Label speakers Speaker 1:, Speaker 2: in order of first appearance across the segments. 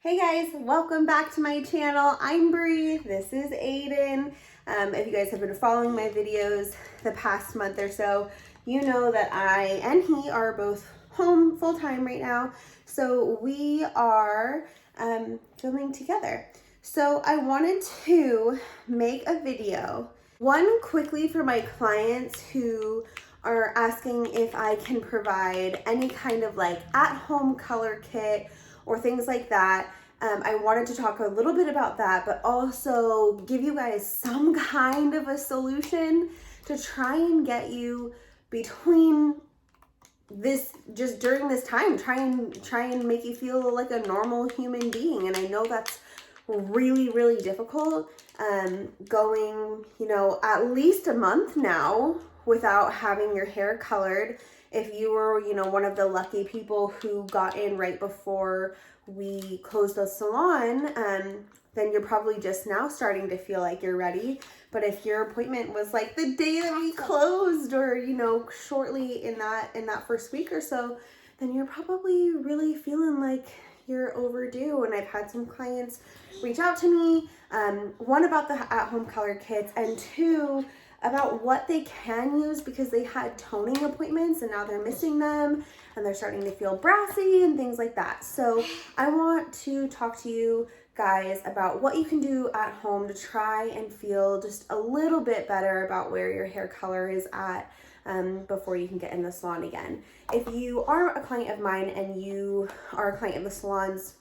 Speaker 1: Hey guys, welcome back to my channel. I'm Bree, this is Aiden. If you guys have been following my videos the past month or so, you know that I and he are both home full-time right now. So we are filming together. So I wanted to make a video, one quickly for my clients who are asking if I can provide any kind of like at-home color kit or things like that. I wanted to talk a little bit about that, but also give you guys some kind of a solution to try and get you between this, just during this time, try and make you feel like a normal human being. And I know that's really difficult, going, at least a month now without having your hair colored. If you were, one of the lucky people who got in right before we closed the salon, then you're probably just now starting to feel like you're ready. But if your appointment was like the day that we closed, or shortly in that first week or so, then you're probably really feeling like you're overdue. And I've had some clients reach out to me, one about the at-home color kits, and two about what they can use because they had toning appointments and now they're missing them and they're starting to feel brassy and things like that. So I want to talk to you guys about what you can do at home to try and feel just a little bit better about where your hair color is at before you can get in the salon again. If you are a client of mine and you are a client of the salons,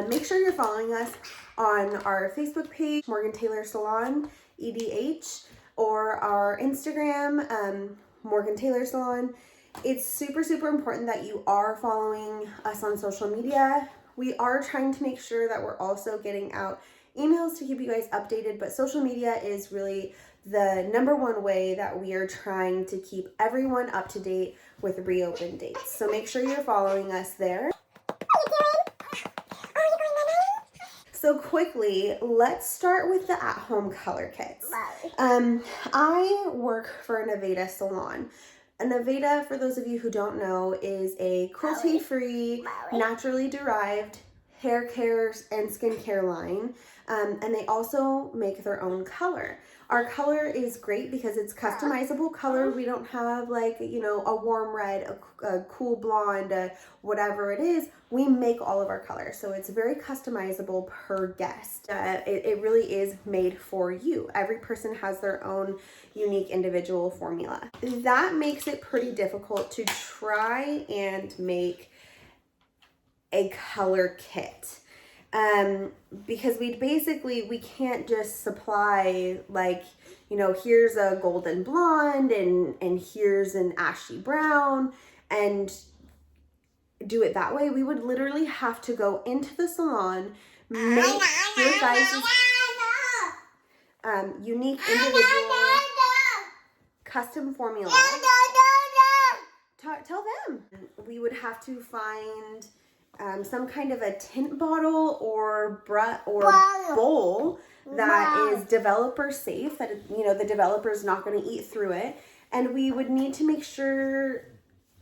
Speaker 1: make sure you're following us on our Facebook page, Morgan Taylor Salon, EDH, or our Instagram, Morgan Taylor Salon. It's super important that you are following us on social media. We are trying to make sure that we're also getting out emails to keep you guys updated, but social media is really the number one way that we are trying to keep everyone up to date with reopen dates. So make sure you're following us there. So quickly, let's start with the at-home color kits. I work for a Nevada salon. A Nevada, for those of you who don't know, is a cruelty-free, naturally derived hair care and skincare line. And they also make their own color. Our color is great because it's customizable color. We don't have like, a warm red, a cool blonde, whatever it is. We make all of our colors. So it's very customizable per guest. It really is made for you. Every person has their own unique individual formula. That makes it pretty difficult to try and make a color kit. Because we can't just supply like, here's a golden blonde and here's an ashy brown and do it that way. We would literally have to go into the salon, make your guys' unique individual custom formula. Tell them. We would have to find some kind of a tint bottle or bowl that is developer safe, that the developer is not going to eat through it, and we would need to make sure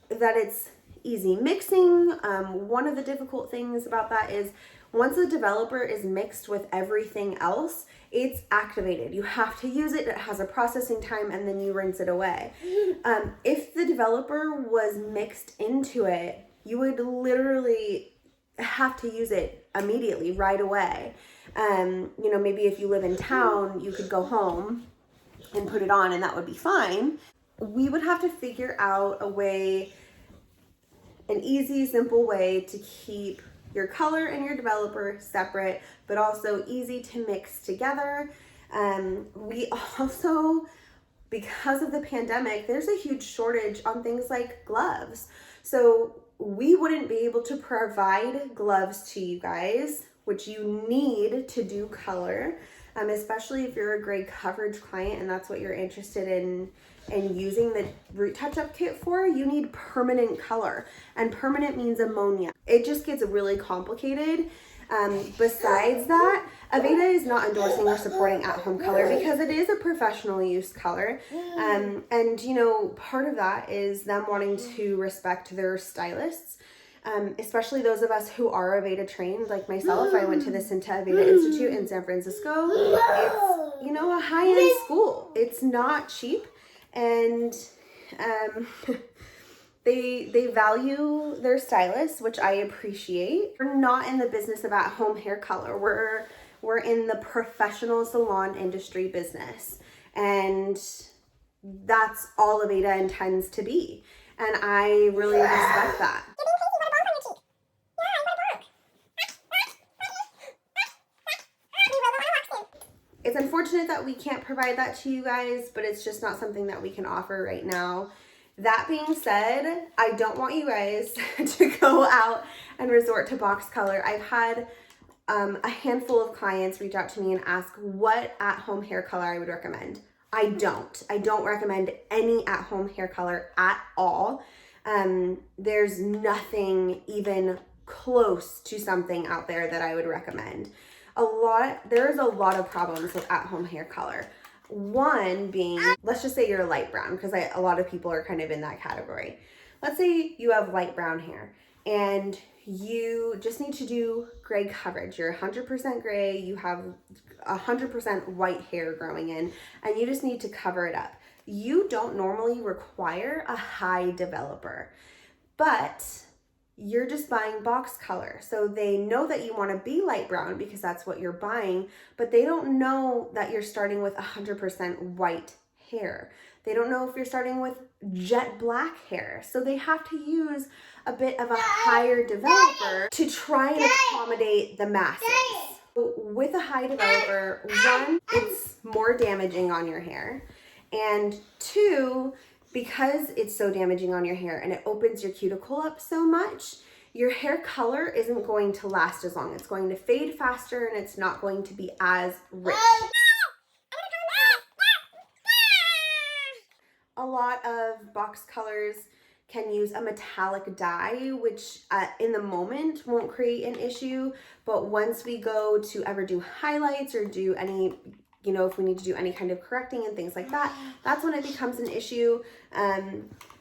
Speaker 1: that it's easy mixing. One of the difficult things about that is once the developer is mixed with everything else, it's activated. You have to use it. It has a processing time, and then you rinse it away. If the developer was mixed into it, you would literally have to use it immediately, right away. Maybe if you live in town, you could go home and put it on and that would be fine. We would have to figure out a way, an easy, simple way to keep your color and your developer separate, but also easy to mix together. We also, because of the pandemic, there's a huge shortage on things like gloves. So we wouldn't be able to provide gloves to you guys, which you need to do color, especially if you're a gray coverage client and that's what you're interested in using the root touch-up kit for. You need permanent color, and permanent means ammonia. It just gets really complicated. Besides that, Aveda is not endorsing or supporting at-home color because it is a professional use color. And part of that is them wanting to respect their stylists. especially those of us who are Aveda trained, like myself. I went to the Cinta Aveda Institute in San Francisco. It's, you know, a high-end school. It's not cheap, and they value their stylists, which I appreciate. We're not in the business of at-home hair color. We're in the professional salon industry business, and that's all Aveda intends to be. And I really respect that. It's unfortunate that we can't provide that to you guys, but it's just not something that we can offer right now. That being said, I don't want you guys to go out and resort to box color. I've had a handful of clients reach out to me and ask what at-home hair color I would recommend. I don't recommend any at-home hair color at all. There's nothing even close to something out there that I would recommend. There's a lot of problems with at-home hair color. One being, let's just say you're a light brown, because a lot of people are kind of in that category. Let's say you have light brown hair and you just need to do gray coverage. You're 100% gray, you have 100% white hair growing in, and you just need to cover it up. You don't normally require a high developer, but you're just buying box color. So they know that you want to be light brown because that's what you're buying, but they don't know that you're starting with 100% white hair. They don't know if you're starting with jet black hair. So they have to use a bit of a higher developer to try and accommodate the masses. With a high developer, one, it's more damaging on your hair. And two, because it's so damaging on your hair and it opens your cuticle up so much, your hair color isn't going to last as long. It's going to fade faster and it's not going to be as rich. A lot of box colors can use a metallic dye, which in the moment won't create an issue, but once we go to ever do highlights or do any, you know, if we need to do any kind of correcting and things like that, that's when it becomes an issue.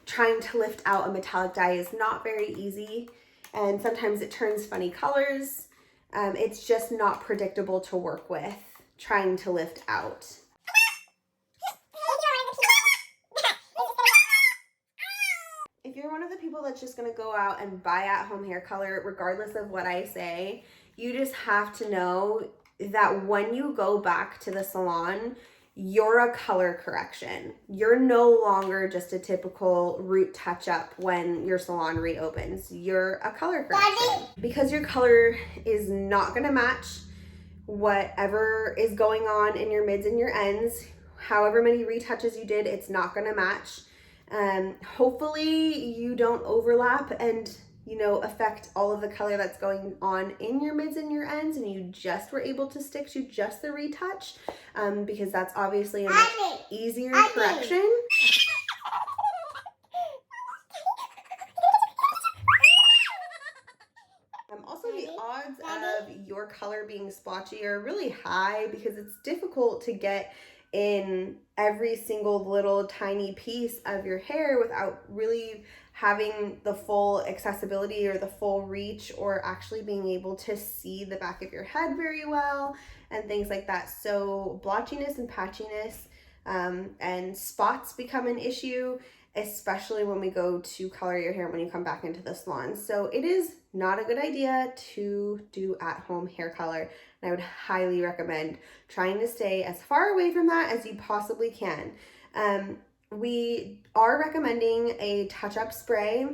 Speaker 1: Trying to lift out a metallic dye is not very easy, and sometimes it turns funny colors. It's just not predictable to work with trying to lift out. If you're one of the people that's just gonna go out and buy at-home hair color, regardless of what I say, you just have to know that when you go back to the salon, you're a color correction. You're no longer just a typical root touch-up when your salon reopens. You're a color correction. Because your color is not gonna match whatever is going on in your mids and your ends. However many retouches you did, it's not gonna match. Hopefully you don't overlap and, you know, affect all of the color that's going on in your mids and your ends, and you just were able to stick to just the retouch, because that's obviously a much easier correction. Also, the odds of your color being splotchy are really high because it's difficult to get in every single little tiny piece of your hair without really having the full accessibility or the full reach, or actually being able to see the back of your head very well and things like that. So blotchiness and patchiness and spots become an issue, especially when we go to color your hair when you come back into the salon. So it is not a good idea to do at-home hair color. And I would highly recommend trying to stay as far away from that as you possibly can. We are recommending a touch-up spray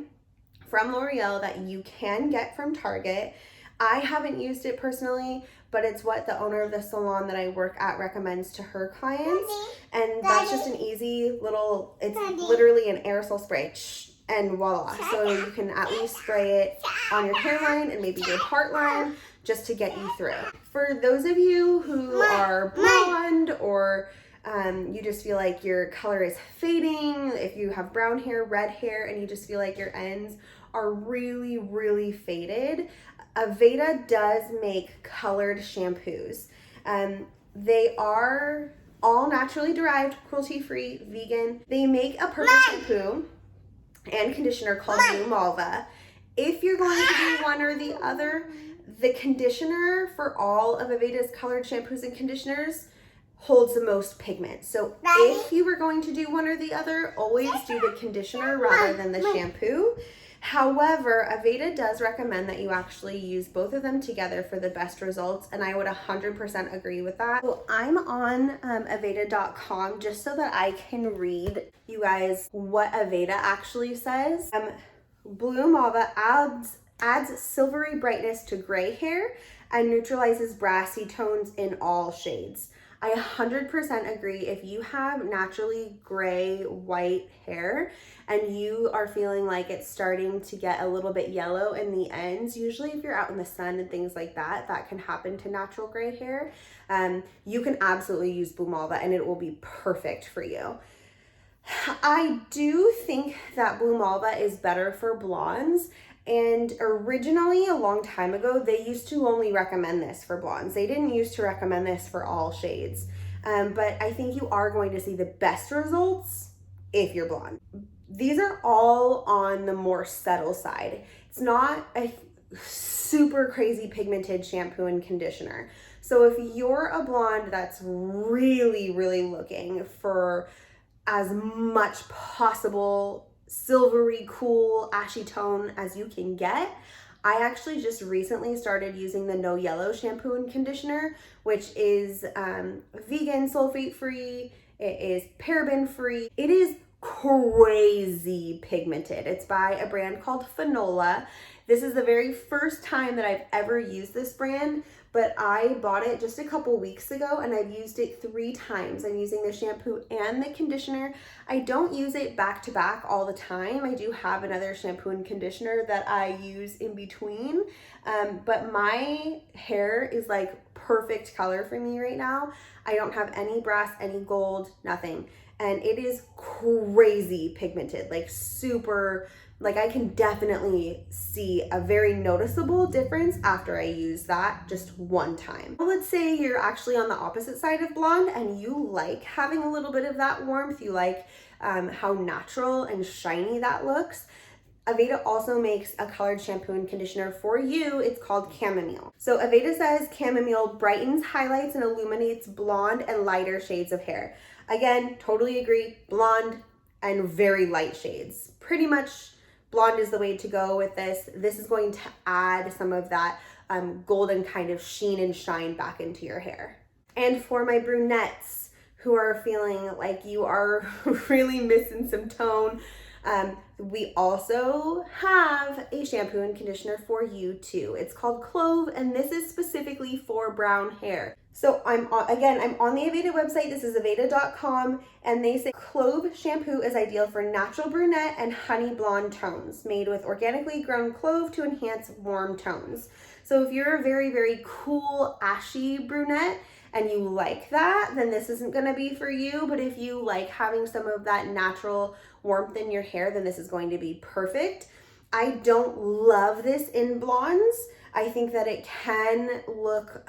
Speaker 1: from L'Oreal that you can get from Target. I haven't used it personally, but it's what the owner of the salon that I work at recommends to her clients. And that's just an easy little, it's literally an aerosol spray, and voila. So you can at least spray it on your hairline and maybe your part line just to get you through. For those of you who are blonde, or you just feel like your color is fading, if you have brown hair, red hair, and you just feel like your ends are really, really faded, Aveda does make colored shampoos. They are all naturally derived, cruelty-free, vegan. They make a purple shampoo and conditioner called Blue Malva, If you're going to do one or the other, the conditioner for all of Aveda's colored shampoos and conditioners holds the most pigment. So if you were going to do one or the other, always do the conditioner rather than the shampoo. However, Aveda does recommend that you actually use both of them together for the best results, and I would 100% agree with that. So I'm on Aveda.com just so that I can read you guys what Aveda actually says. Blue Mauve adds silvery brightness to gray hair and neutralizes brassy tones in all shades. I 100% agree. If you have naturally gray, white hair and you are feeling like it's starting to get a little bit yellow in the ends, usually if you're out in the sun and things like that, that can happen to natural gray hair. You can absolutely use Blue Mauve and it will be perfect for you. I do think that Blue Mauve is better for blondes. And originally, a long time ago, they used to only recommend this for blondes. They didn't used to recommend this for all shades. But I think you are going to see the best results if you're blonde. These are all on the more subtle side. It's not a super crazy pigmented shampoo and conditioner. So if you're a blonde that's really, really looking for as much possible silvery, cool, ashy tone as you can get, I actually just recently started using the No Yellow shampoo and conditioner, which is vegan, sulfate free, it is paraben free. It is crazy pigmented. It's by a brand called Fanola. This is the very first time that I've ever used this brand, but I bought it just a couple weeks ago and I've used it 3 times. I'm using the shampoo and the conditioner. I don't use it back to back all the time. I do have another shampoo and conditioner that I use in between, but my hair is like perfect color for me right now. I don't have any brass, any gold, nothing. And it is crazy pigmented, like super, like I can definitely see a very noticeable difference after I use that just one time. Let's say you're actually on the opposite side of blonde and you like having a little bit of that warmth, you like how natural and shiny that looks. Aveda also makes a colored shampoo and conditioner for you. It's called Chamomile. So Aveda says chamomile brightens, highlights, and illuminates blonde and lighter shades of hair. Again, totally agree. Blonde and very light shades. Pretty much blonde is the way to go with this. This is going to add some of that golden kind of sheen and shine back into your hair. And for my brunettes who are feeling like you are really missing some tone, we also have a shampoo and conditioner for you too. It's called Clove, and this is specifically for brown hair. So I'm on the Aveda website. This is Aveda.com, and they say Clove shampoo is ideal for natural brunette and honey blonde tones, made with organically grown clove to enhance warm tones. So if you're a very, very cool, ashy brunette and you like that, then this isn't gonna be for you. But if you like having some of that natural warmth in your hair, then this is going to be perfect. I don't love this in blondes. I think that it can look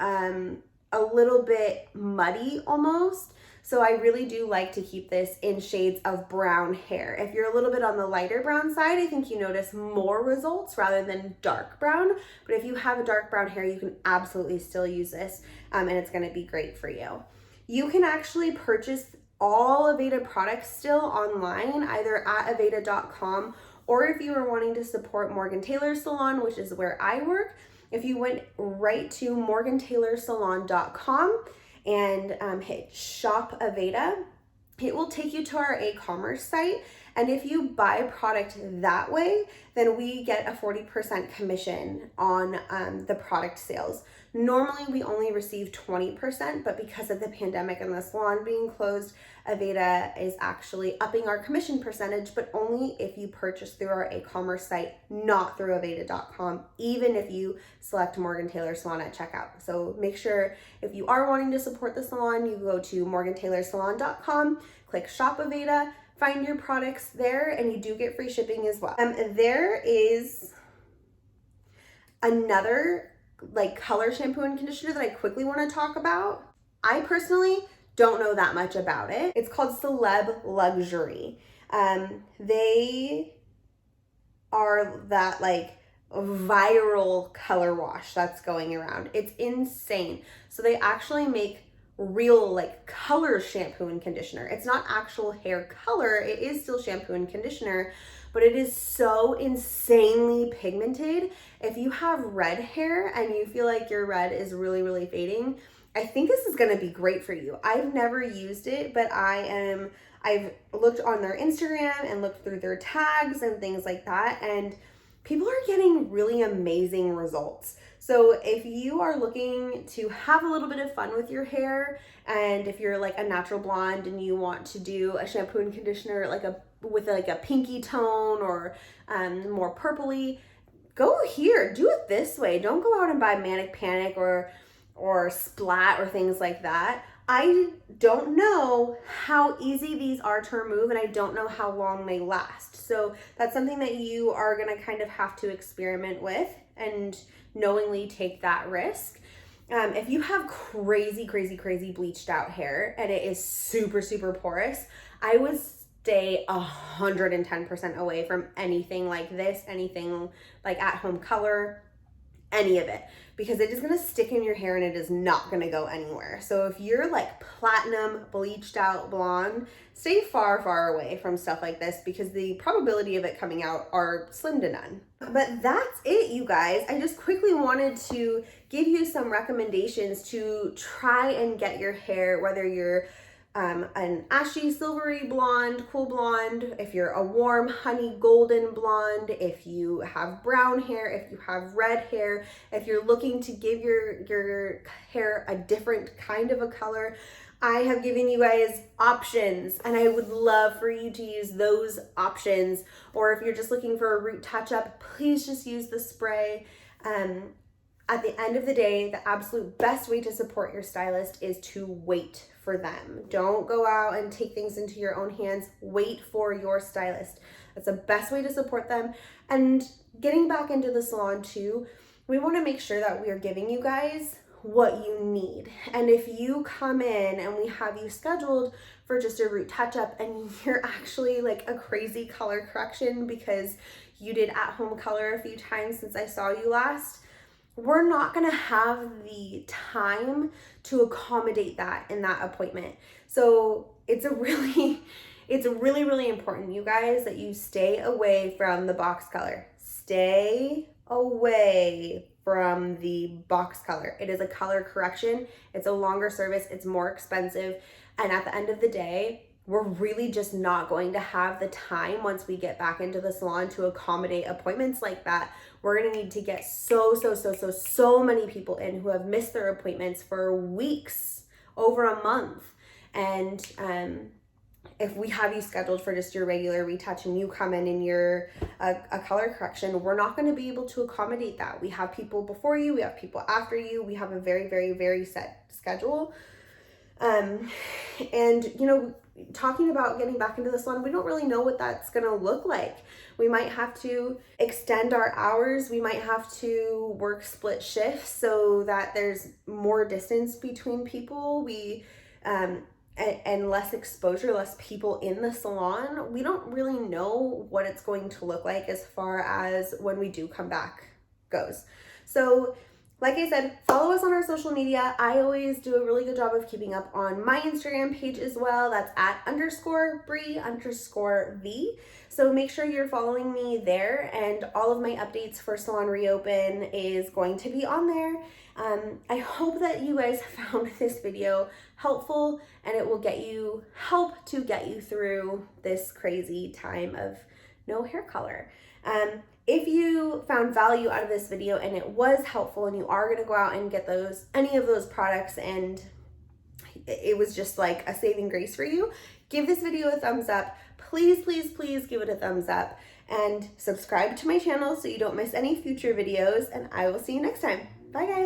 Speaker 1: a little bit muddy almost. So I really do like to keep this in shades of brown hair. If you're a little bit on the lighter brown side, I think you notice more results rather than dark brown. But if you have a dark brown hair, you can absolutely still use this and it's gonna be great for you. You can actually purchase all Aveda products still online, either at Aveda.com, or if you are wanting to support Morgan Taylor's salon, which is where I work, if you went right to morgantaylorsalon.com and hit shop Aveda, it will take you to our e-commerce site. And if you buy product that way, then we get a 40% commission on the product sales. Normally we only receive 20%, but because of the pandemic and the salon being closed, Aveda is actually upping our commission percentage, but only if you purchase through our e-commerce site, not through Aveda.com, even if you select Morgan Taylor Salon at checkout. So make sure if you are wanting to support the salon, you go to morgantaylorsalon.com, click shop Aveda, find your products there, and you do get free shipping as well. There is another like color shampoo and conditioner that I quickly want to talk about. I personally don't know that much about it. It's called Celeb Luxury. They are that like viral color wash that's going around. It's insane. So they actually make real like color shampoo and conditioner. It's not actual hair color. It is still shampoo and conditioner, but it is so insanely pigmented. If you have red hair and you feel like your red is really, really fading, I think this is gonna be great for you. I've never used it, but I've looked on their Instagram and looked through their tags and things like that, and people are getting really amazing results. So if you are looking to have a little bit of fun with your hair, and if you're like a natural blonde and you want to do a shampoo and conditioner with a pinky tone or more purpley, go here, do it this way. Don't go out and buy Manic Panic or Splat or things like that. I don't know how easy these are to remove, and I don't know how long they last. So that's something that you are gonna kind of have to experiment with and knowingly take that risk. If you have crazy bleached out hair and it is super, super porous, I would stay 110% away from anything like this, anything like at home color, any of it, because it is going to stick in your hair and it is not going to go anywhere. So if you're like platinum bleached out blonde, stay far away from stuff like this, because the probability of it coming out are slim to none. But that's it, you guys. I just quickly wanted to give you some recommendations to try and get your hair, whether you're an ashy silvery blonde, cool blonde, if you're a warm honey golden blonde, if you have brown hair, if you have red hair, if you're looking to give your hair a different kind of a color, I have given you guys options, and I would love for you to use those options. Or if you're just looking for a root touch-up, please just use the spray. At the end of the day, the absolute best way to support your stylist is to wait for them. Don't go out and take things into your own hands. Wait for your stylist. That's the best way to support them. And getting back into the salon too, we want to make sure that we are giving you guys what you need. And if you come in and we have you scheduled for just a root touch-up and you're actually like a crazy color correction because you did at-home color a few times since I saw you last, we're not gonna have the time to accommodate that in that appointment. So it's really important, you guys, that you stay away from the box color. Stay away from the box color. It is a color correction. It's a longer service. It's more expensive. And at the end of the day, we're really just not going to have the time once we get back into the salon to accommodate appointments like that. We're gonna need to get so many people in who have missed their appointments for weeks, over a month. And if we have you scheduled for just your regular retouch and you come in and you're a color correction, we're not going to be able to accommodate that. We have people before you, we have people after you, we have a very set schedule. And you know, talking about getting back into the salon, we don't really know what that's going to look like. We might have to extend our hours. We might have to work split shifts so that there's more distance between people. And less exposure, less people in the salon. We don't really know what it's going to look like as far as when we do come back goes. So like I said, follow us on our social media. I always do a really good job of keeping up on my Instagram page as well. That's at _Bree_V. So make sure you're following me there, and all of my updates for Salon Reopen is going to be on there. I hope that you guys found this video helpful and it will help to get you through this crazy time of no hair color. If you found value out of this video and it was helpful and you are going to go out and get any of those products and it was just like a saving grace for you, give this video a thumbs up. Please give it a thumbs up and subscribe to my channel so you don't miss any future videos, and I will see you next time. Bye guys.